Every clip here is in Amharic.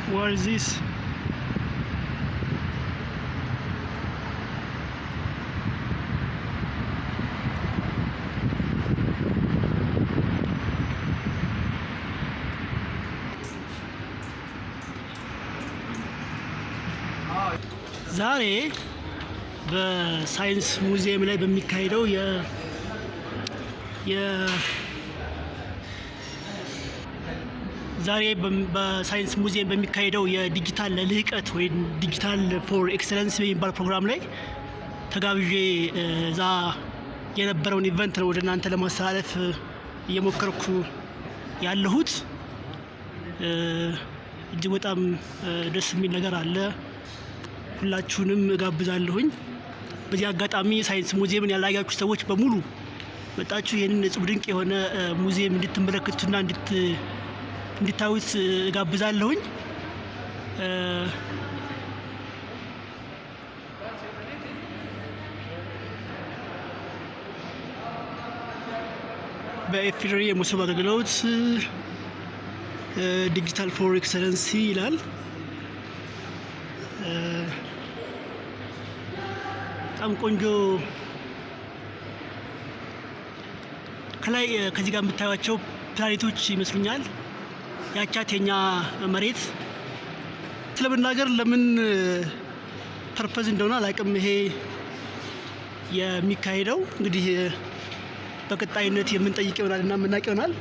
What is this? ዛሬ በሳይንስ ሙዚየም ላይ በሚካሄደው ዛሬ በሳይንስ ሙዚየም በሚካሄደው የዲጂታል ልህቀት ወይም ዲጂታል ፎር ኤክሰለንስ የሚባል ፕሮግራም ላይ ተጋብዤ እዛ የነበረውን ኢቨንት ነው ወደ እናንተ ለማስተላለፍ እየሞከርኩ ያለሁት። እጅግ በጣም ደስ የሚል ነገር አለ። ሁላችሁንም እጋብዛለሁኝ። በዚህ አጋጣሚ ሳይንስ ሙዚየምን ያላያችሁ ሰዎች በሙሉ መጣችሁ ይህንን እጹብ ድንቅ የሆነ ሙዚየም እንድትመለከቱና እንድታዩት እጋብዛለሁኝ። በኢፌዴሪ የመሶብ አገልግሎት ዲጂታል ፎር ኤክሰለንሲ ይላል። በጣም ቆንጆ ከላይ ከዚህ ጋር የምታዩቸው ፕላኔቶች ይመስሉኛል። ያቻት የኛ መሬት ስለመናገር ለምን ፐርፐዝ እንደሆነ አላውቅም። ይሄ የሚካሄደው እንግዲህ በቀጣይነት የምንጠይቅ ይሆናል እና የምናውቅ ይሆናል።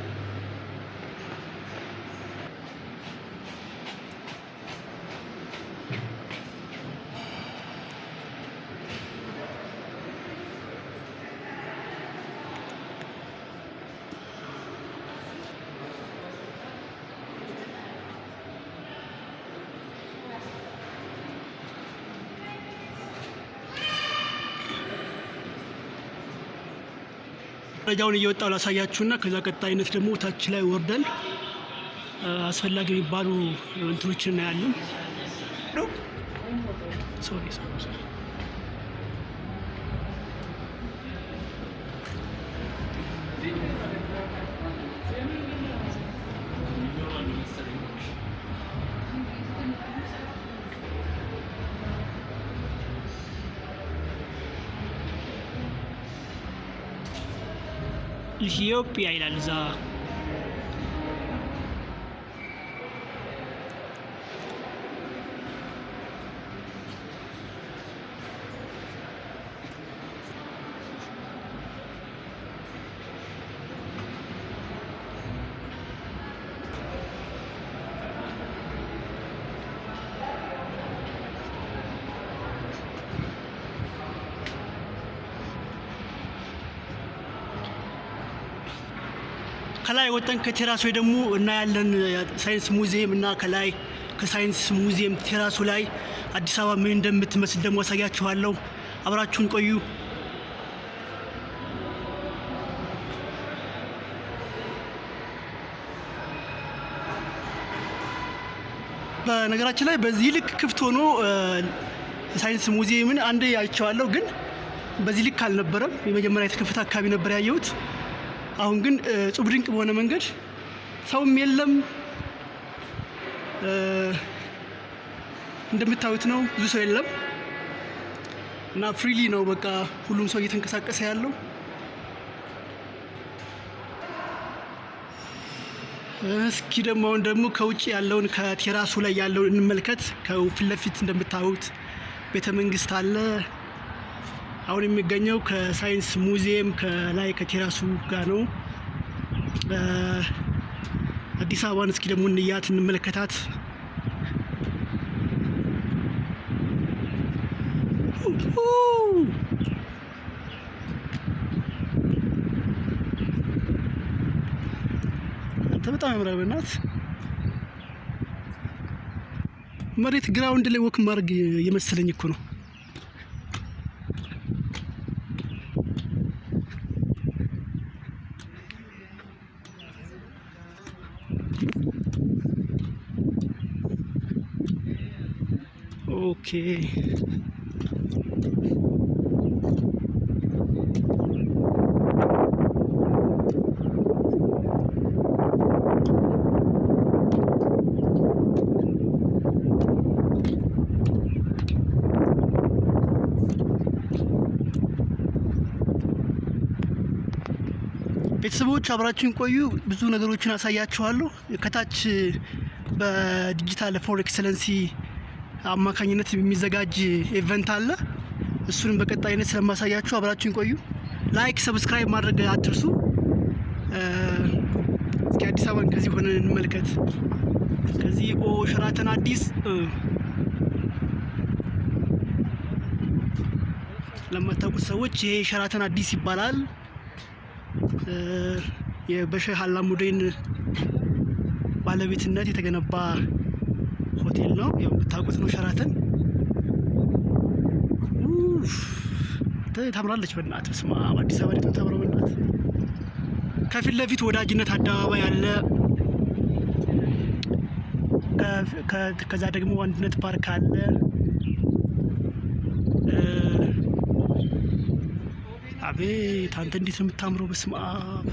ደረጃውን እየወጣው ላሳያችሁና ከዛ ቀጣይነት ደግሞ ታች ላይ ወርደን አስፈላጊ የሚባሉ እንትኖችን እናያለን። ኢትዮጵያ ይላል እዛ። ከላይ ወጣን ከቴራሱ ደግሞ እናያለን ሳይንስ ሙዚየም እና ከላይ ከሳይንስ ሙዚየም ቴራሱ ላይ አዲስ አበባ ምን እንደምትመስል ደግሞ አሳያችኋለሁ። አብራችሁን ቆዩ። በነገራችን ላይ በዚህ ልክ ክፍት ሆኖ ሳይንስ ሙዚየምን አንዴ አይቼዋለሁ፣ ግን በዚህ ልክ አልነበረም። የመጀመሪያ የተከፈተ አካባቢ ነበር ያየሁት። አሁን ግን እጹብ ድንቅ በሆነ መንገድ ሰውም የለም፣ እንደምታዩት ነው። ብዙ ሰው የለም እና ፍሪሊ ነው በቃ ሁሉም ሰው እየተንቀሳቀሰ ያለው። እስኪ ደግሞ አሁን ደግሞ ከውጭ ያለውን ከቴራሱ ላይ ያለውን እንመልከት። ከፊት ለፊት እንደምታዩት ቤተ መንግስት አለ። አሁን የሚገኘው ከሳይንስ ሙዚየም ከላይ ከቴራሱ ጋር ነው። አዲስ አበባን እስኪ ደግሞ እንያት እንመለከታት። በጣም ያምራል። በእናት መሬት ግራውንድ ላይ ወክ ማድረግ የመሰለኝ እኮ ነው። ኦኬ ቤተሰቦች አብራችሁን ቆዩ። ብዙ ነገሮችን አሳያችኋለሁ። ከታች በዲጂታል ፎር ኤክሰለንሲ አማካኝነት የሚዘጋጅ ኢቨንት አለ። እሱንም በቀጣይነት ስለማሳያችሁ አብራችሁን ቆዩ። ላይክ፣ ሰብስክራይብ ማድረግ አትርሱ። እስኪ አዲስ አበባን ከዚህ ሆነን እንመልከት። ከዚህ ሸራተን አዲስ ለማታውቁት ሰዎች ይሄ ሸራተን አዲስ ይባላል። የበሼህ አላሙዲን ባለቤትነት የተገነባ ሆቴል ነው። ያው የምታውቁት ነው ሸራተን። ታምራለች በእናትህ። በስመ አብ አዲስ አበባ ነው ታምረው በእናትህ። ከፊት ለፊት ወዳጅነት አደባባይ አለ። ከዛ ደግሞ አንድነት ፓርክ አለ። አቤት አንተ እንዴት ነው የምታምረው! በስመ አብ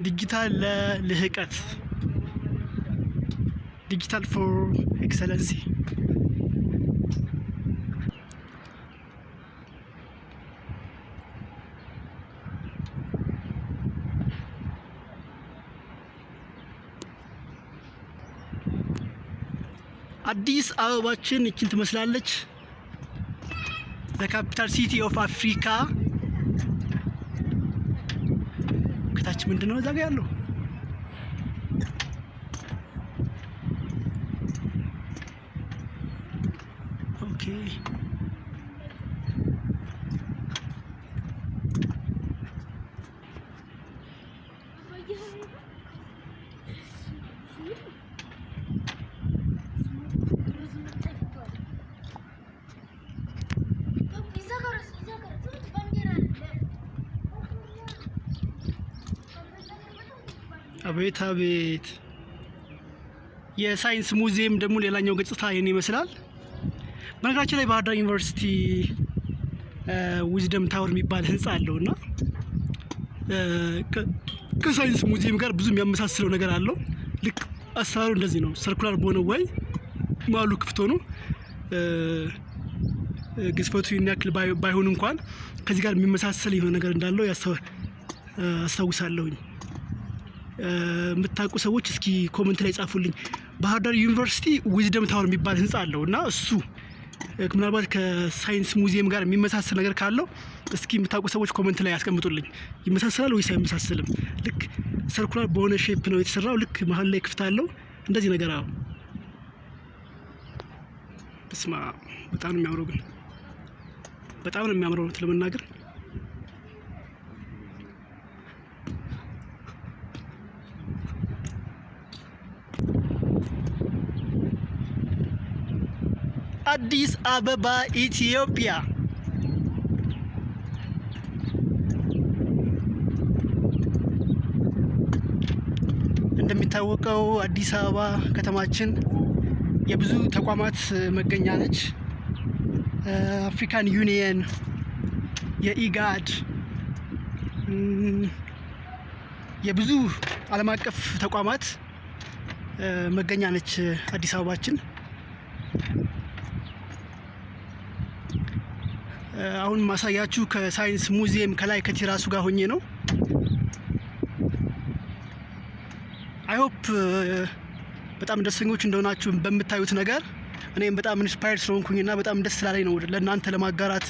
ዲጂታል ለልህቀት ዲጂታል ፎር ኤክሰለንሲ አዲስ አበባችን እቺን ትመስላለች። በካፒታል ሲቲ ኦፍ አፍሪካ። ከታች ምንድነው እዛ ጋር ያለው? ኦኬ አቤት አቤት። የሳይንስ ሙዚየም ደግሞ ሌላኛው ገጽታ ይሄን ይመስላል። በነገራችን ላይ ባህር ዳር ዩኒቨርሲቲ ዊዝደም ታወር የሚባል ህንጻ አለውና ከሳይንስ ሙዚየም ጋር ብዙ የሚያመሳስለው ነገር አለው። ልክ አሰራሩ እንደዚህ ነው። ሰርኩላር በሆነ ወይ ማሉ ክፍት ሆኖ ግዝፈቱ ያክል ባይሆን እንኳን ከዚህ ጋር የሚመሳሰል የሆነ ነገር እንዳለው አስታውሳለሁኝ። የምታውቁ ሰዎች እስኪ ኮሜንት ላይ ጻፉልኝ። ባህር ዳር ዩኒቨርሲቲ ዊዝደም ታወር የሚባል ህንጻ አለው እና እሱ ምናልባት ከሳይንስ ሙዚየም ጋር የሚመሳሰል ነገር ካለው እስኪ የምታውቁ ሰዎች ኮሜንት ላይ ያስቀምጡልኝ። ይመሳሰላል ወይስ አይመሳሰልም? ልክ ሰርኩላር በሆነ ሼፕ ነው የተሰራው። ልክ መሀል ላይ ክፍት አለው እንደዚህ ነገር። አዎ በስማ በጣም ነው የሚያምረው። ግን በጣም ነው የሚያምረው ነው ለመናገር። አዲስ አበባ ኢትዮጵያ። እንደሚታወቀው አዲስ አበባ ከተማችን የብዙ ተቋማት መገኛ ነች። አፍሪካን ዩኒየን፣ የኢጋድ፣ የብዙ ዓለም አቀፍ ተቋማት መገኛ ነች አዲስ አበባችን። አሁን ማሳያችሁ ከሳይንስ ሙዚየም ከላይ ከቴራሱ ጋር ሆኜ ነው። አይ ሆፕ በጣም ደስተኞች እንደሆናችሁ በምታዩት ነገር። እኔም በጣም ኢንስፓየርድ ስለሆንኩኝና በጣም ደስ ስላለኝ ነው ለእናንተ ለማጋራት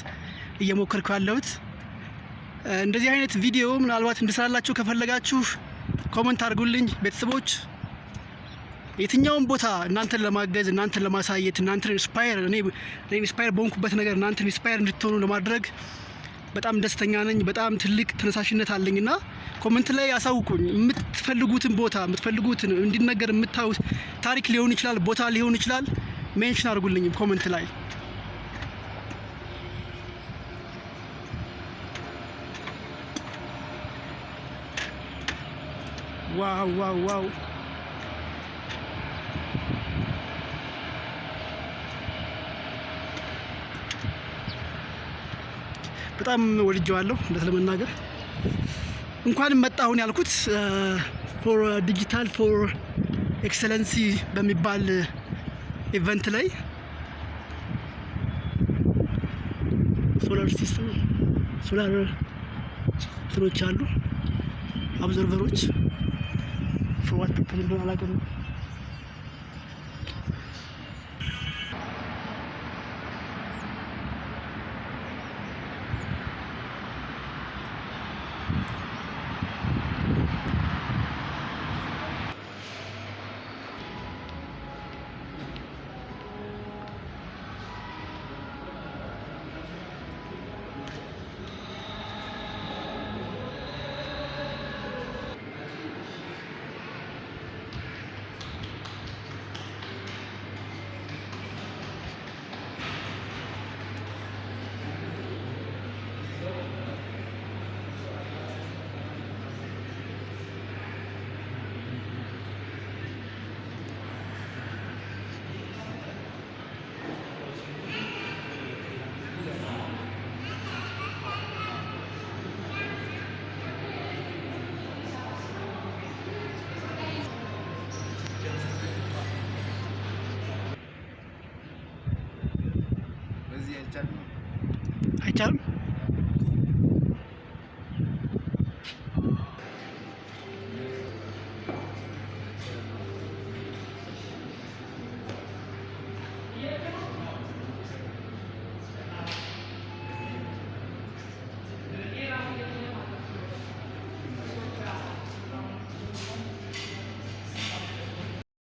እየሞከርኩ ያለሁት። እንደዚህ አይነት ቪዲዮ ምናልባት እንድሰራላችሁ ከፈለጋችሁ ኮሜንት አድርጉልኝ ቤተሰቦች። የትኛውን ቦታ እናንተን ለማገዝ፣ እናንተን ለማሳየት፣ እናንተን እኔ ኢንስፓየር በሆንኩበት ነገር እናንተን ኢንስፓየር እንድትሆኑ ለማድረግ በጣም ደስተኛ ነኝ። በጣም ትልቅ ተነሳሽነት አለኝና ኮሜንት ላይ አሳውቁኝ። የምትፈልጉትን ቦታ የምትፈልጉትን እንዲነገር የምታዩት ታሪክ ሊሆን ይችላል፣ ቦታ ሊሆን ይችላል። ሜንሽን አድርጉልኝ ኮሜንት ላይ። ዋው ዋው ዋው! በጣም ወድጄዋለሁ። እንደት ለመናገር እንኳንም መጣሁን ያልኩት ፎር ዲጂታል ፎር ኤክሰለንሲ በሚባል ኢቨንት ላይ ሶላር ሲስተም ሶላር እንትኖች አሉ ኦብዘርቨሮች ፎር ዋት ፒፕል እንደሆነ አላውቅም።